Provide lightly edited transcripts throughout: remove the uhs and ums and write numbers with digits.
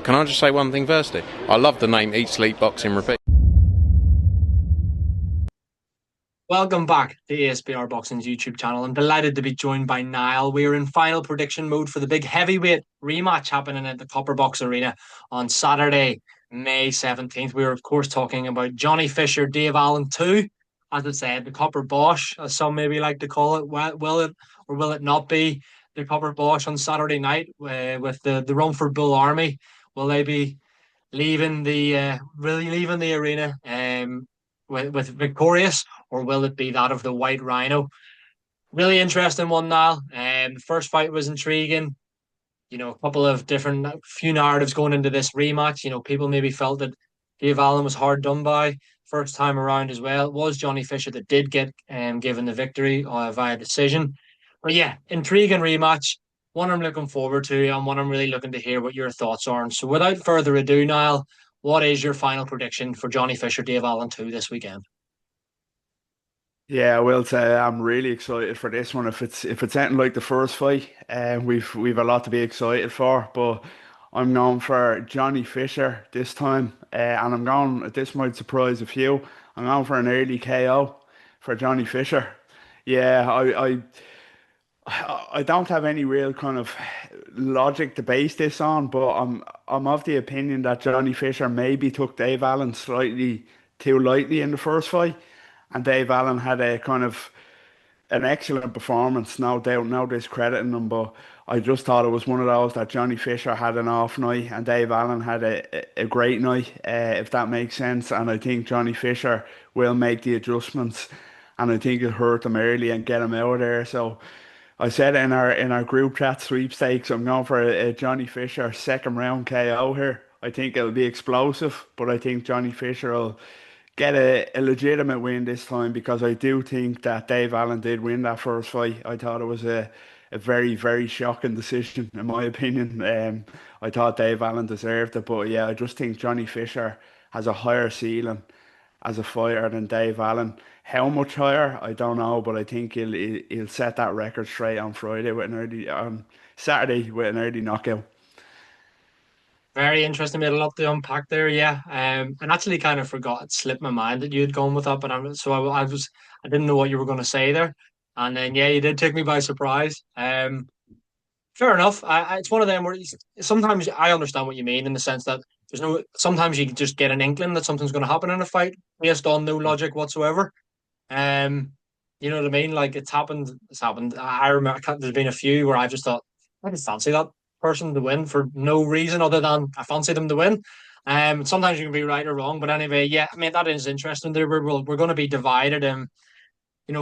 can I just say one thing firstly? I love the name Eat, Sleep, Boxing, Repeat. Welcome back to ESBR Boxing's YouTube channel. I'm delighted to be joined by Niall. We are in final prediction mode for the big heavyweight rematch happening at the Copper Box Arena on Saturday, May 17th. We are, of course, talking about Johnny Fisher, Dave Allen 2. As I said, the Copper Bosch, as some maybe like to call it. Will it or will it not be the Copper Bosch on Saturday night with the Rumford Bull Army? Will they be leaving really leaving the arena with victorious, or will it be that of the White Rhino? Really interesting one now. The first fight was intriguing. A couple of different few narratives going into this rematch. People maybe felt that Dave Allen was hard done by first time around as well. It was Johnny Fisher that did get given the victory via decision. But yeah, intriguing rematch. One I'm looking forward to, and one I'm really looking to hear what your thoughts are. And so, without further ado, Niall, what is your final prediction for Johnny Fisher, Dave Allen 2 this weekend? Yeah, I will say I'm really excited for this one. If it's anything like the first fight, we've a lot to be excited for. But I'm going for Johnny Fisher this time, and I'm going. This might surprise a few. I'm going for an early KO for Johnny Fisher. Yeah, I don't have any real kind of logic to base this on, but I'm of the opinion that Johnny Fisher maybe took Dave Allen slightly too lightly in the first fight, and Dave Allen had a kind of an excellent performance, no doubt, no discrediting him, but I just thought it was one of those that Johnny Fisher had an off night and Dave Allen had a great night, if that makes sense. And I think Johnny Fisher will make the adjustments, and I think it hurt him early and get him out of there. So I said in our group chat sweepstakes, I'm going for a Johnny Fisher second round KO here. I think it'll be explosive, but I think Johnny Fisher will get a legitimate win this time, because I do think that Dave Allen did win that first fight. I thought it was a very, very shocking decision, in my opinion. I thought Dave Allen deserved it, but yeah, I just think Johnny Fisher has a higher ceiling as a fighter than Dave Allen. How much higher, I don't know, but I think he'll set that record straight on Friday with an early on Saturday with an early knockout. Very interesting. We had a lot to unpack there. Yeah, and actually kind of forgot it slipped my mind that you had gone with that, but I didn't know what you were going to say there, and then yeah, you did take me by surprise. Fair enough. It's one of them where sometimes I understand what you mean in the sense that there's no. Sometimes you just get an inkling that something's going to happen in a fight based on no logic whatsoever. Um, you know what I mean? Like it's happened. It's happened. I remember there's been a few where I've just thought I just fancy that person to win for no reason other than I fancy them to win. Sometimes you can be right or wrong, but anyway, yeah. I mean that is interesting. There we're going to be divided.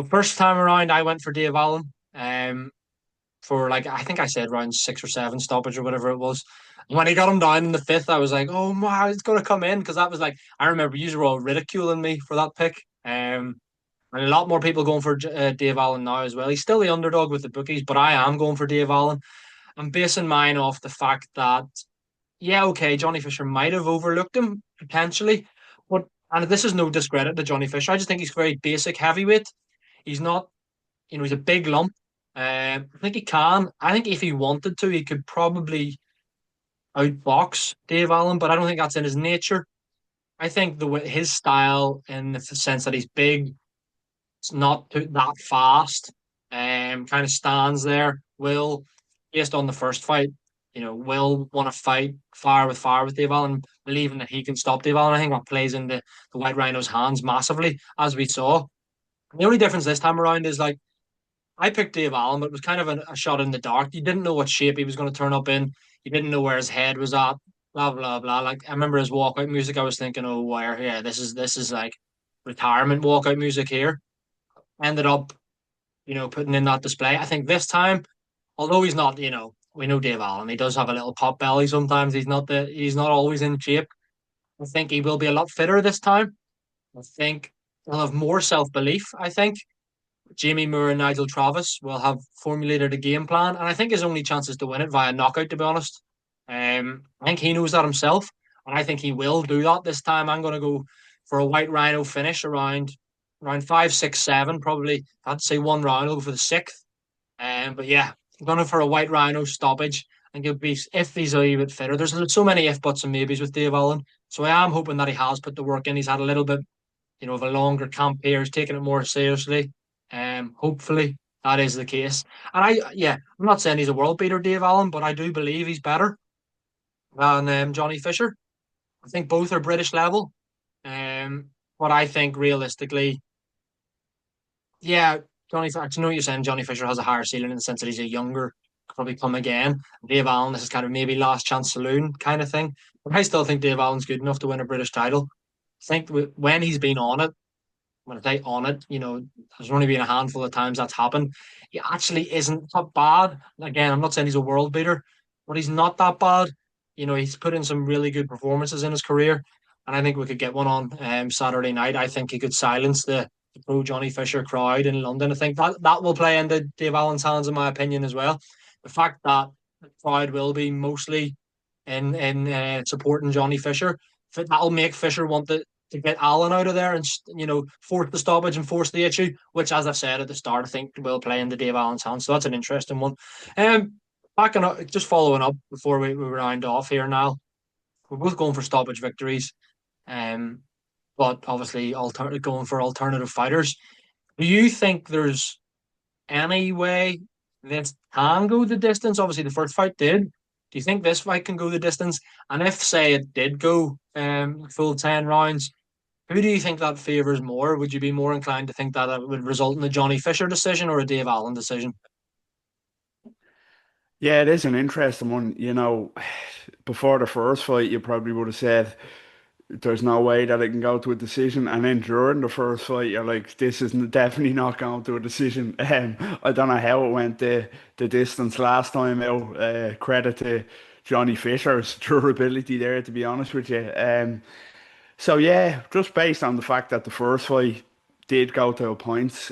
First time around I went for Dave Allen. For like I think I said round six or seven stoppage or whatever it was. And when he got him down in the fifth, I was like, oh my, he's gonna come in because that was like I remember you were all ridiculing me for that pick. And a lot more people going for Dave Allen now as well. He's still the underdog with the bookies, but I am going for Dave Allen. I'm basing mine off the fact that yeah, okay, Johnny Fisher might have overlooked him potentially, but and this is no discredit to Johnny Fisher. I just think he's very basic heavyweight. He's not, he's a big lump. I think he can. I think if he wanted to, he could probably outbox Dave Allen, but I don't think that's in his nature. I think the way his style, in the sense that he's big, it's not that fast, kind of stands there. Will, based on the first fight, will want to fight fire with Dave Allen, believing that he can stop Dave Allen. I think that plays into the White Rhino's hands massively, as we saw. The only difference this time around is like I picked Dave Allen, but it was kind of a shot in the dark. You didn't know what shape he was going to turn up in. You didn't know where his head was at. Blah blah blah. Like I remember his walkout music. I was thinking, oh, where? Yeah, this is like retirement walkout music here. Ended up, putting in that display. I think this time, although he's not, we know Dave Allen. He does have a little pop belly sometimes. He's not always in shape. I think he will be a lot fitter this time. I think he'll have more self belief. I think Jamie Moore and Nigel Travis will have formulated a game plan, and I think his only chance is to win it via knockout. To be honest, I think he knows that himself, and I think he will do that this time. I'm going to go for a White Rhino finish around five, six, seven. Probably, I'd say one round. I'll go for the sixth. But yeah, I'm going for a White Rhino stoppage, think he'll be, if he's a wee bit fitter. There's so many if, buts, and maybes with Dave Allen. So I am hoping that he has put the work in. He's had a little bit, of a longer camp here. He's taking it more seriously. Hopefully that is the case. And I'm not saying he's a world beater, Dave Allen, but I do believe he's better than Johnny Fisher. I think both are British level. But I think realistically, yeah, I know what you're saying. Johnny Fisher has a higher ceiling in the sense that he's a younger, probably come again. Dave Allen, this is kind of maybe last chance saloon kind of thing. But I still think Dave Allen's good enough to win a British title. I think when he's been on it, when I say on it, there's only been a handful of times that's happened. He actually isn't that bad. Again, I'm not saying he's a world beater, but he's not that bad. He's put in some really good performances in his career, and I think we could get one on Saturday night. I think he could silence the pro Johnny Fisher crowd in London. I think that will play into Dave Allen's hands, in my opinion, as well. The fact that the crowd will be mostly in supporting Johnny Fisher, that'll make Fisher want to get Allen out of there and force the stoppage and force the issue, which, as I've said at the start, I think will play into Dave Allen's hands. So that's an interesting one. Backing up, just following up before we round off here now. We're both going for stoppage victories, but obviously going for alternative fighters. Do you think there's any way this can go the distance? Obviously, the first fight did. Do you think this fight can go the distance? And if, say, it did go full 10 rounds, who do you think that favours more? Would you be more inclined to think that it would result in a Johnny Fisher decision or a Dave Allen decision? Yeah, it is an interesting one. Before the first fight, you probably would have said there's no way that it can go to a decision. And then during the first fight, you're like, this is definitely not going to a decision. I don't know how it went the distance last time out. Credit to Johnny Fisher's durability there, to be honest with you. So yeah, just based on the fact that the first fight did go to points,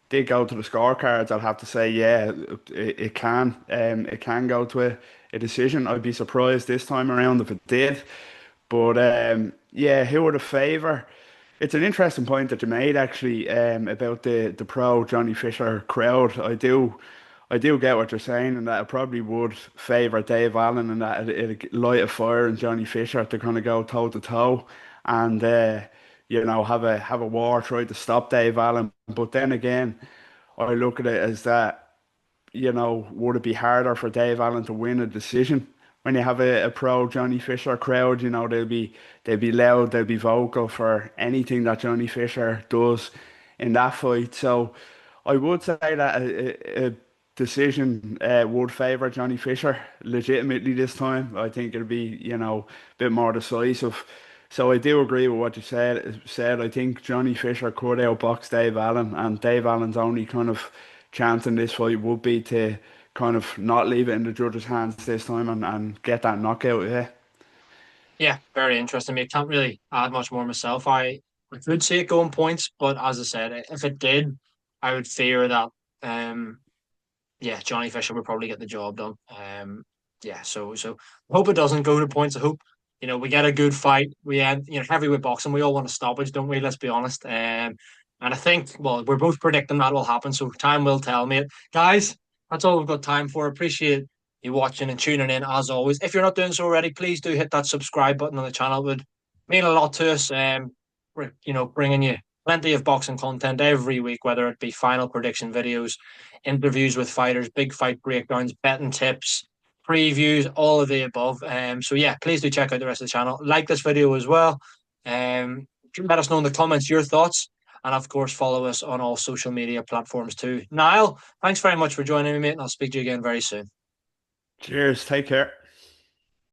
did go to the scorecards, I'll have to say, yeah, it can go to a decision. I'd be surprised this time around if it did. But yeah, who would have favour? It's an interesting point that you made actually about the pro Johnny Fisher crowd. I do get what you're saying, and that it probably would favour Dave Allen, and that it light a fire in Johnny Fisher to kind of go toe to toe, and have a war, try to stop Dave Allen. But then again, I look at it as that, would it be harder for Dave Allen to win a decision when you have a pro Johnny Fisher crowd? They'll be loud, they'll be vocal for anything that Johnny Fisher does in that fight. So I would say that a decision would favour Johnny Fisher legitimately this time. I think it'll be, a bit more decisive. So I do agree with what you said. I think Johnny Fisher could outbox Dave Allen, and Dave Allen's only kind of chance in this fight would be to kind of not leave it in the judges' hands this time and get that knockout. Yeah. Yeah, very interesting. I can't really add much more myself. I could see it going points, but as I said, if it did, I would fear that yeah, Johnny Fisher would probably get the job done. Yeah, so hope it doesn't go to points. I hope we get a good fight. We end heavyweight boxing. We all want a stoppage, don't we? Let's be honest. And I think we're both predicting that will happen. So time will tell, mate. Guys, that's all we've got time for. Appreciate you watching and tuning in as always. If you're not doing so already, please do hit that subscribe button on the channel. It would mean a lot to us. We're, bringing you plenty of boxing content every week, whether it be final prediction videos, interviews with fighters, big fight breakdowns, betting tips, previews, all of the above. So yeah, please do check out the rest of the channel. Like this video as well. Let us know in the comments your thoughts. And of course, follow us on all social media platforms too. Niall, thanks very much for joining me, mate, and I'll speak to you again very soon. Cheers. Take care.